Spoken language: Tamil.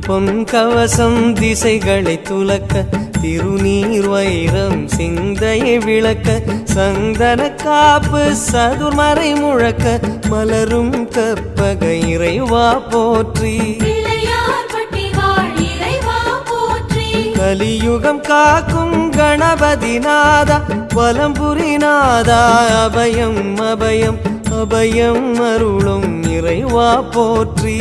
பொன் கவசம் திசைகளை துலக்க திருநீர் வைரம் சிந்தையை விளக்க சந்தன காப்பு சதுர்மறை முழக்க மலரும் கற்பக இறைவா போற்றி கலியுகம் காக்கும் கணபதிநாதா வலம்புரிநாதா அபயம் அபயம் அபயம் அருளும் இறைவா போற்றி